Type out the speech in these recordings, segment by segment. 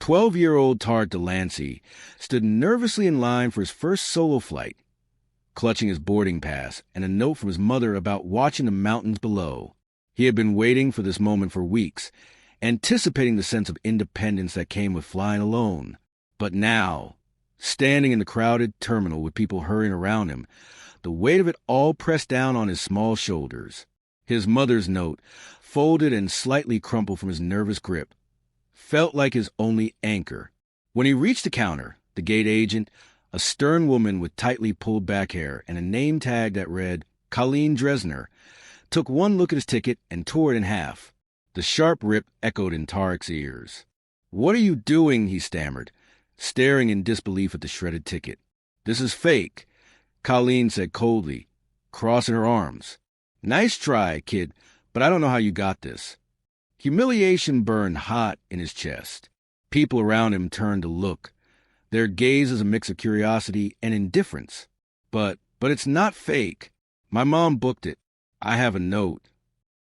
12-year-old Tariq Delancey stood nervously in line for his first solo flight, clutching his boarding pass and a note from his mother about watching the mountains below. He had been waiting for this moment for weeks, anticipating the sense of independence that came with flying alone. But now, standing in the crowded terminal with people hurrying around him, the weight of it all pressed down on his small shoulders. His mother's note, folded and slightly crumpled from his nervous grip, felt like his only anchor. When he reached the counter, the gate agent, a stern woman with tightly pulled back hair and a name tag that read Colleen Dresner, took one look at his ticket and tore it in half. The sharp rip echoed in Tariq's ears. "What are you doing?" he stammered, staring in disbelief at the shredded ticket. "This is fake," Colleen said coldly, crossing her arms. "Nice try, kid, but I don't know how you got this." Humiliation burned hot in his chest. People around him turned to look, their gaze as a mix of curiosity and indifference. But it's not fake. My mom booked it. I have a note."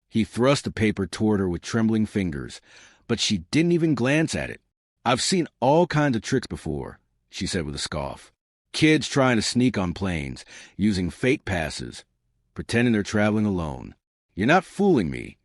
He thrust the paper toward her with trembling fingers, but she didn't even glance at it. "I've seen all kinds of tricks before," she said with a scoff. "Kids trying to sneak on planes, using fake passes, pretending they're traveling alone. You're not fooling me."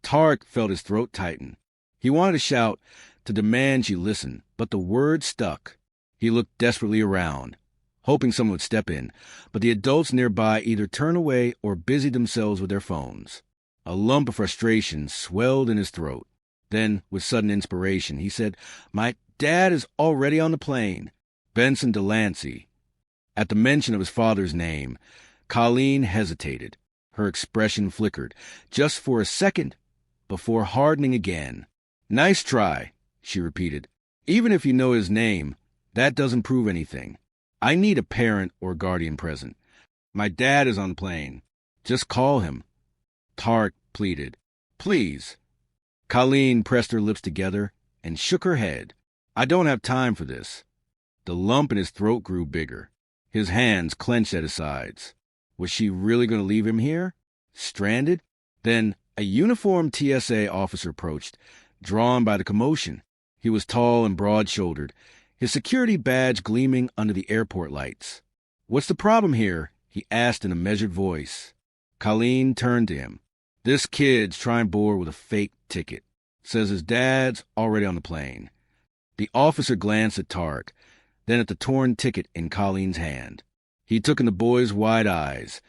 Tariq felt his throat tighten. He wanted to shout, to demand she listen, but the words stuck. He looked desperately around, hoping someone would step in, but the adults nearby either turned away or busied themselves with their phones. A lump of frustration swelled in his throat. Then, with sudden inspiration, he said, "My dad is already on the plane. Benson Delancey." At the mention of his father's name, Colleen hesitated. Her expression flickered, just for a second, before hardening again. "Nice try," she repeated. "Even if you know his name, that doesn't prove anything. I need a parent or guardian present. My dad is on the plane. Just call him." Tariq pleaded. "Please." Colleen pressed her lips together and shook her head. "I don't have time for this." The lump in his throat grew bigger. His hands clenched at his sides. Was she really going to leave him here? Stranded? Then a uniformed TSA officer approached, drawn by the commotion. He was tall and broad-shouldered, his security badge gleaming under the airport lights. "What's the problem here?" he asked in a measured voice. Colleen turned to him. "This kid's trying board with a fake ticket. Says his dad's already on the plane." The officer glanced at Tariq, then at the torn ticket in Colleen's hand. He took in the boy's wide eyes,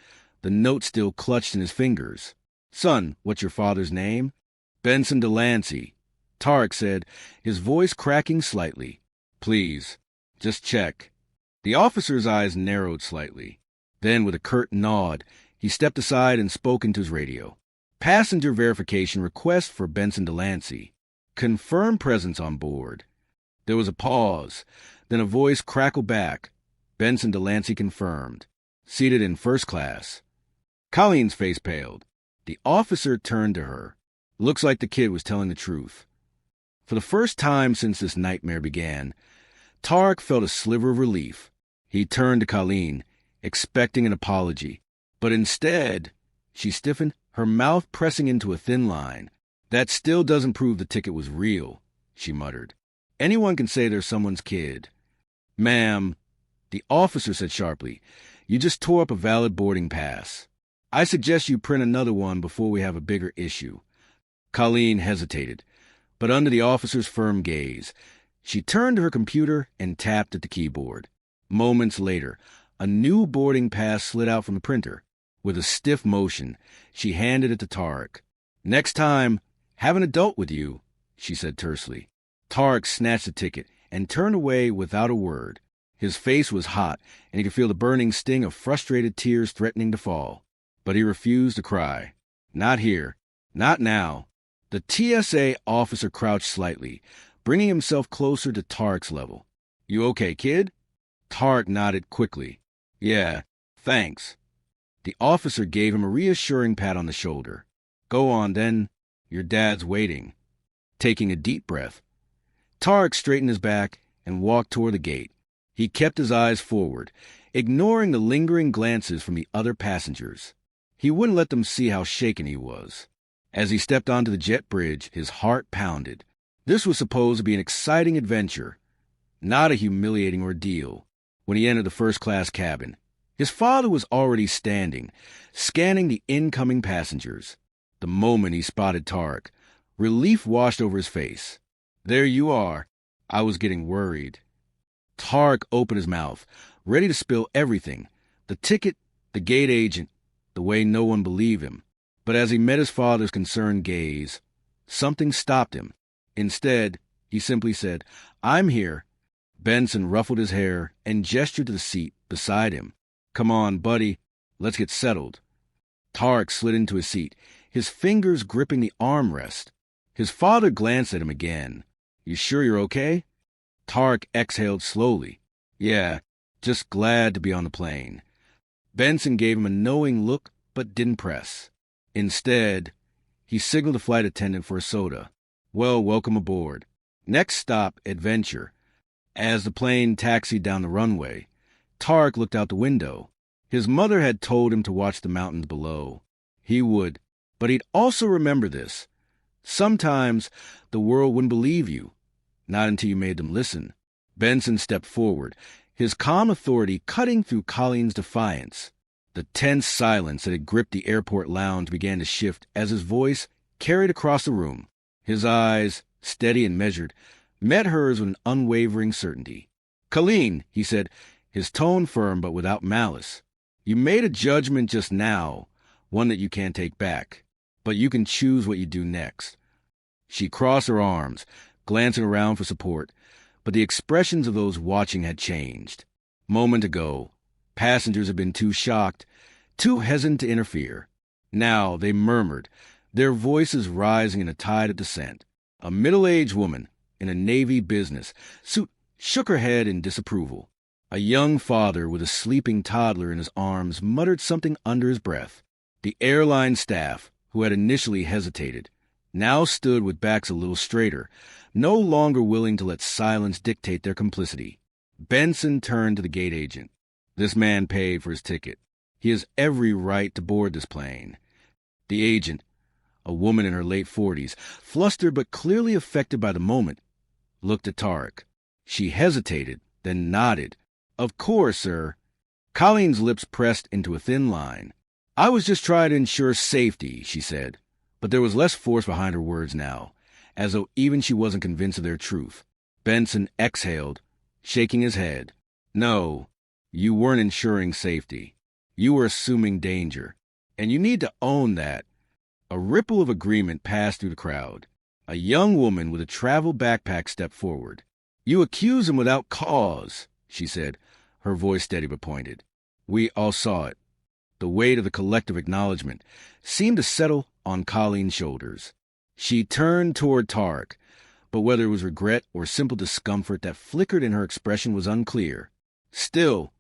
the note still clutched in his fingers. "Son, what's your father's name?" "Benson Delancey," Tariq said, his voice cracking slightly. "Please, just check." The officer's eyes narrowed slightly. Then, with a curt nod, he stepped aside and spoke into his radio. "Passenger verification request for Benson Delancey. Confirm presence on board." There was a pause, then a voice crackled back. "Benson Delancey confirmed. Seated in first class." Colleen's face paled. The officer turned to her. Looks like the kid was telling the truth. For the first time since this nightmare began, Tariq felt a sliver of relief. He turned to Colleen, expecting an apology. But instead, she stiffened, her mouth pressing into a thin line. "That still doesn't prove the ticket was real," she muttered. "Anyone can say they're someone's kid." "Ma'am," the officer said sharply, "you just tore up a valid boarding pass. I suggest you print another one before we have a bigger issue." Colleen hesitated, but under the officer's firm gaze, she turned to her computer and tapped at the keyboard. Moments later, a new boarding pass slid out from the printer. With a stiff motion, she handed it to Tariq. "Next time, have an adult with you," she said tersely. Tariq snatched the ticket and turned away without a word. His face was hot, and he could feel the burning sting of frustrated tears threatening to fall. But he refused to cry. "Not here. Not now." The TSA officer crouched slightly, bringing himself closer to Tariq's level. "You okay, kid?" Tariq nodded quickly. "Yeah, thanks." The officer gave him a reassuring pat on the shoulder. "Go on, then. Your dad's waiting." Taking a deep breath, Tariq straightened his back and walked toward the gate. He kept his eyes forward, ignoring the lingering glances from the other passengers. He wouldn't let them see how shaken he was. As he stepped onto the jet bridge, his heart pounded. This was supposed to be an exciting adventure, not a humiliating ordeal. When he entered the first-class cabin, his father was already standing, scanning the incoming passengers. The moment he spotted Tariq, relief washed over his face. "There you are. I was getting worried." Tariq opened his mouth, ready to spill everything: the ticket, the gate agent, the way no one believed him. But as he met his father's concerned gaze, something stopped him. Instead, he simply said, "I'm here." Benson ruffled his hair and gestured to the seat beside him. "Come on, buddy. Let's get settled." Tariq slid into his seat, his fingers gripping the armrest. His father glanced at him again. "You sure you're okay?" Tariq exhaled slowly. "Yeah, just glad to be on the plane." Benson gave him a knowing look but didn't press. Instead, he signaled the flight attendant for a soda. "Well, welcome aboard. Next stop, adventure." As the plane taxied down the runway, Tariq looked out the window. His mother had told him to watch the mountains below. He would, but he'd also remember this. Sometimes the world wouldn't believe you, not until you made them listen. Benson stepped forward, his calm authority cutting through Colleen's defiance. The tense silence that had gripped the airport lounge began to shift as his voice carried across the room. His eyes, steady and measured, met hers with an unwavering certainty. "Colleen," he said, his tone firm but without malice, "you made a judgment just now, one that you can't take back, but you can choose what you do next." She crossed her arms, glancing around for support, but the expressions of those watching had changed. Moment ago, passengers had been too shocked, too hesitant to interfere. Now they murmured, their voices rising in a tide of dissent. A middle-aged woman in a Navy business suit shook her head in disapproval. A young father with a sleeping toddler in his arms muttered something under his breath. The airline staff, who had initially hesitated, now stood with backs a little straighter, no longer willing to let silence dictate their complicity. Benson turned to the gate agent. "This man paid for his ticket. He has every right to board this plane." The agent, a woman in her late 40s, flustered but clearly affected by the moment, looked at Tariq. She hesitated, then nodded. "Of course, sir." Colleen's lips pressed into a thin line. "I was just trying to ensure safety," she said, but there was less force behind her words now, as though even she wasn't convinced of their truth. Benson exhaled, shaking his head. "No, you weren't ensuring safety. You were assuming danger, and you need to own that." A ripple of agreement passed through the crowd. A young woman with a travel backpack stepped forward. "You accuse him without cause," she said, her voice steady but pointed. We all saw it. The weight of the collective acknowledgement seemed to settle on Colleen's shoulders. She turned toward Tariq, but whether it was regret or simple discomfort that flickered in her expression was unclear. Still,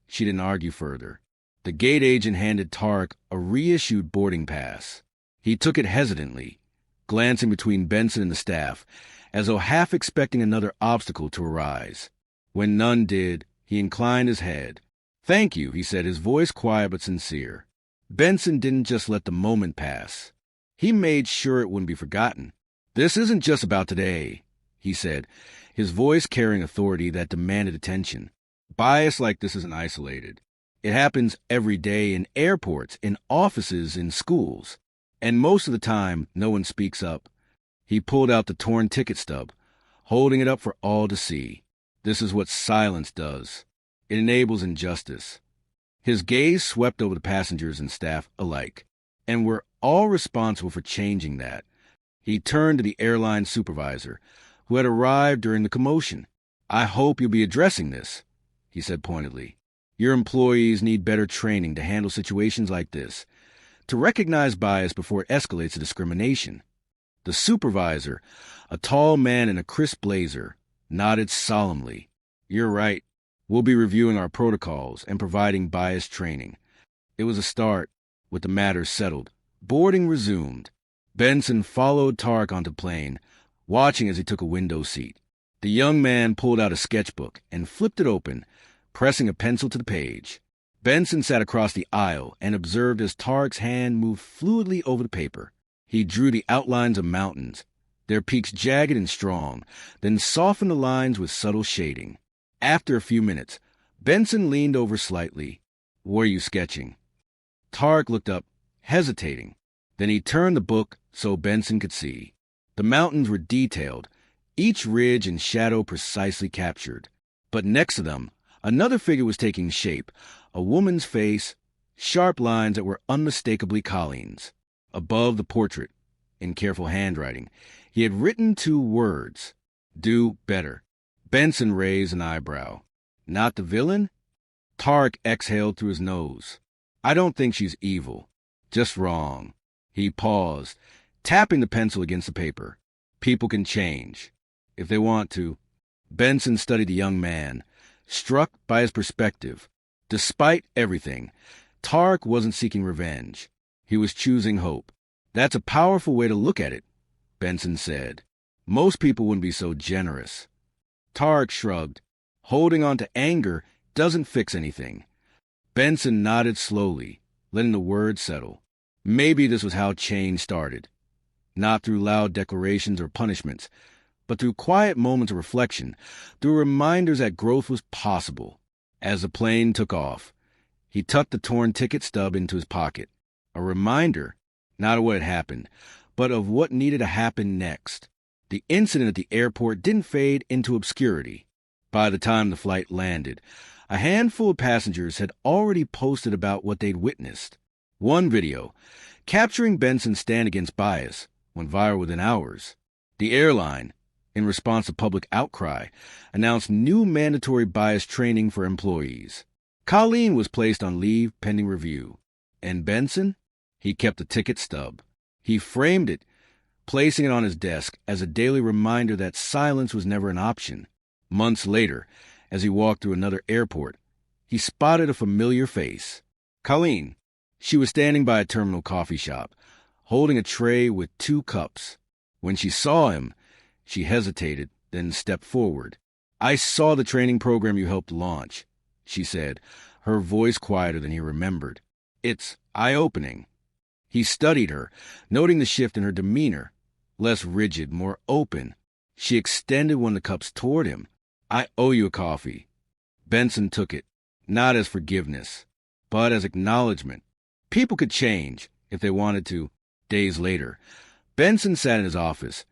she didn't argue further. The gate agent handed Tariq a reissued boarding pass. He took it hesitantly, glancing between Benson and the staff, as though half expecting another obstacle to arise. When none did, he inclined his head. "Thank you," he said, his voice quiet but sincere. Benson didn't just let the moment pass. He made sure it wouldn't be forgotten. "This isn't just about today," he said, his voice carrying authority that demanded attention. "Bias like this isn't isolated. It happens every day in airports, in offices, in schools. And most of the time, no one speaks up." He pulled out the torn ticket stub, holding it up for all to see. "This is what silence does. It enables injustice." His gaze swept over the passengers and staff alike, and we're all responsible for changing that. He turned to the airline supervisor, who had arrived during the commotion. "I hope you'll be addressing this," he said pointedly. "Your employees need better training to handle situations like this, to recognize bias before it escalates to discrimination." The supervisor, a tall man in a crisp blazer, nodded solemnly. "You're right. We'll be reviewing our protocols and providing bias training." It was a start, with the matter settled. Boarding resumed. Benson followed Tariq onto the plane, watching as he took a window seat. The young man pulled out a sketchbook and flipped it open, pressing a pencil to the page. Benson sat across the aisle and observed as Tariq's hand moved fluidly over the paper. He drew the outlines of mountains, their peaks jagged and strong, then softened the lines with subtle shading. After a few minutes, Benson leaned over slightly. "Were you sketching?" Tariq looked up, hesitating. Then he turned the book so Benson could see. The mountains were detailed, each ridge and shadow precisely captured. But next to them, another figure was taking shape, a woman's face, sharp lines that were unmistakably Colleen's. Above the portrait, in careful handwriting, he had written 2 words: "Do better." Benson raised an eyebrow. "Not the villain?" Tariq exhaled through his nose. "I don't think she's evil. Just wrong." He paused, tapping the pencil against the paper. "People can change, if they want to." Benson studied the young man, struck by his perspective. Despite everything, Tariq wasn't seeking revenge. He was choosing hope. "That's a powerful way to look at it," Benson said. "Most people wouldn't be so generous." Tariq shrugged. "Holding on to anger doesn't fix anything." Benson nodded slowly, letting the words settle. Maybe this was how change started. Not through loud declarations or punishments, but through quiet moments of reflection, through reminders that growth was possible. As the plane took off, he tucked the torn ticket stub into his pocket. A reminder, not of what had happened, but of what needed to happen next. The incident at the airport didn't fade into obscurity. By the time the flight landed, a handful of passengers had already posted about what they'd witnessed. One video, capturing Benson's stand against bias, went viral within hours. The airline, in response to public outcry, announced new mandatory bias training for employees. Colleen was placed on leave pending review. And Benson? He kept the ticket stub. He framed it, placing it on his desk as a daily reminder that silence was never an option. Months later, as he walked through another airport, he spotted a familiar face. Colleen. She was standing by a terminal coffee shop, holding a tray with 2 cups. When she saw him, she hesitated, then stepped forward. "I saw the training program you helped launch," she said, her voice quieter than he remembered. "It's eye-opening." He studied her, noting the shift in her demeanor. Less rigid, more open. She extended one of the cups toward him. "I owe you a coffee." Benson took it, not as forgiveness, but as acknowledgement. People could change, if they wanted to. Days later, Benson sat in his office,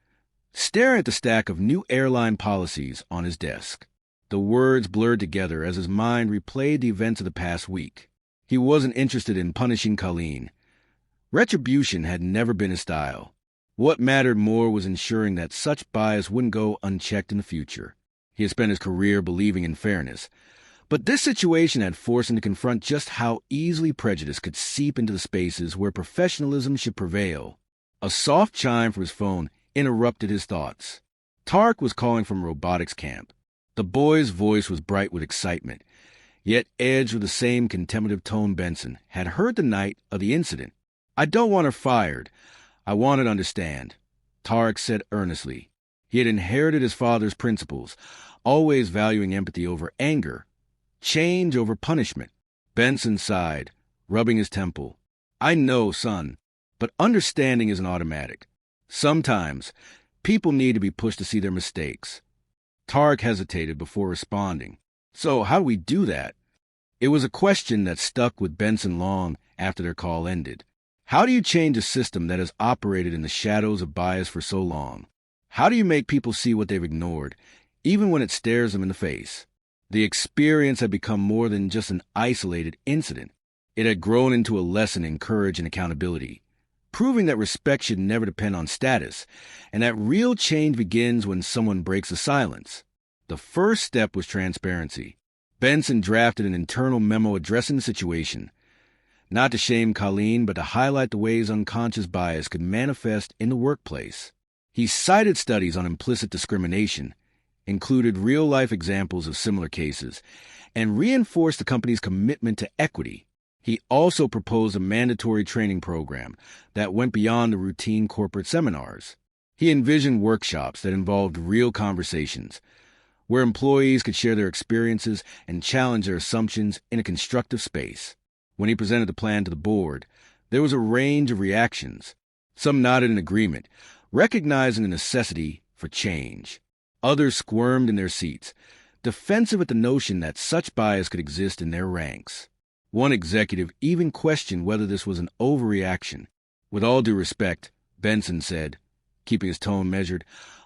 staring at the stack of new airline policies on his desk. The words blurred together as his mind replayed the events of the past week. He wasn't interested in punishing Colleen. Retribution had never been his style. What mattered more was ensuring that such bias wouldn't go unchecked in the future. He had spent his career believing in fairness, but this situation had forced him to confront just how easily prejudice could seep into the spaces where professionalism should prevail. A soft chime from his phone interrupted his thoughts. Tariq was calling from robotics camp. The boy's voice was bright with excitement, yet edged with the same contemplative tone Benson had heard the night of the incident. "I don't want her fired. I want her to understand," Tariq said earnestly. He had inherited his father's principles, always valuing empathy over anger, change over punishment. Benson sighed, rubbing his temple. "I know, son, but understanding isn't automatic. Sometimes, people need to be pushed to see their mistakes." Tariq hesitated before responding. "So how do we do that?" It was a question that stuck with Benson long after their call ended. How do you change a system that has operated in the shadows of bias for so long? How do you make people see what they've ignored, even when it stares them in the face? The experience had become more than just an isolated incident. It had grown into a lesson in courage and accountability, proving that respect should never depend on status, and that real change begins when someone breaks the silence. The first step was transparency. Benson drafted an internal memo addressing the situation, not to shame Colleen, but to highlight the ways unconscious bias could manifest in the workplace. He cited studies on implicit discrimination, included real-life examples of similar cases, and reinforced the company's commitment to equity. He also proposed a mandatory training program that went beyond the routine corporate seminars. He envisioned workshops that involved real conversations, where employees could share their experiences and challenge their assumptions in a constructive space. When he presented the plan to the board, there was a range of reactions. Some nodded in agreement, recognizing the necessity for change. Others squirmed in their seats, defensive at the notion that such bias could exist in their ranks. One executive even questioned whether this was an overreaction. With all due respect, Benson said, keeping his tone measured,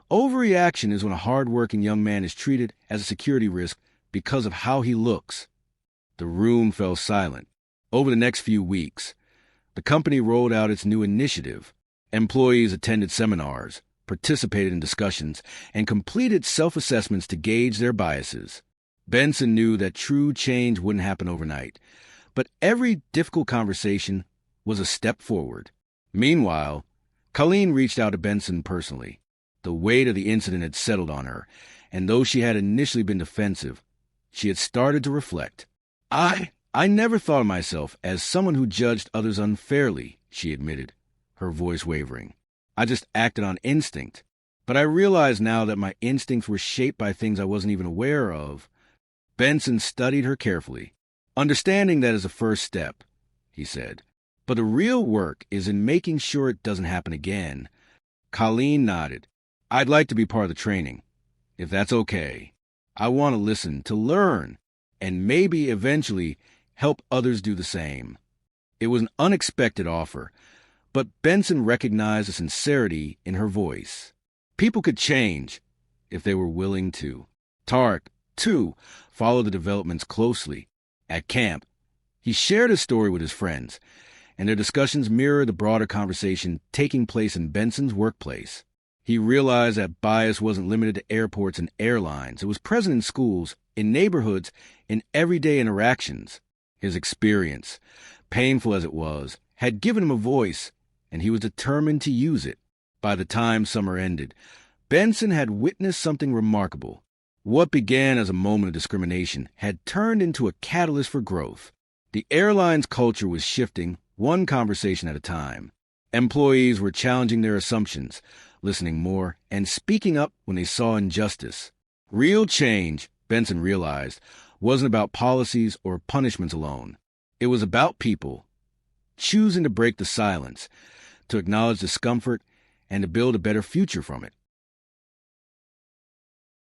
overreaction is when a hard-working young man is treated as a security risk because of how he looks. The room fell silent. Over the next few weeks, the company rolled out its new initiative. Employees attended seminars, participated in discussions, and completed self-assessments to gauge their biases. Benson knew that true change wouldn't happen overnight, but every difficult conversation was a step forward. Meanwhile, Colleen reached out to Benson personally. The weight of the incident had settled on her, and though she had initially been defensive, she had started to reflect. I never thought of myself as someone who judged others unfairly, she admitted, her voice wavering. I just acted on instinct. But I realize now that my instincts were shaped by things I wasn't even aware of. Benson studied her carefully. Understanding that is a first step, he said. But the real work is in making sure it doesn't happen again. Colleen nodded. I'd like to be part of the training, if that's okay. I want to listen, to learn, and maybe eventually help others do the same. It was an unexpected offer, but Benson recognized the sincerity in her voice. People could change if they were willing to. Tariq, too, followed the developments closely. At camp, he shared his story with his friends, and their discussions mirrored the broader conversation taking place in Benson's workplace. He realized that bias wasn't limited to airports and airlines. It was present in schools, in neighborhoods, in everyday interactions. His experience, painful as it was, had given him a voice, and he was determined to use it. By the time summer ended, Benson had witnessed something remarkable. What began as a moment of discrimination had turned into a catalyst for growth. The airline's culture was shifting, one conversation at a time. Employees were challenging their assumptions, listening more, and speaking up when they saw injustice. Real change, Benson realized, wasn't about policies or punishments alone. It was about people choosing to break the silence, to acknowledge discomfort, and to build a better future from it.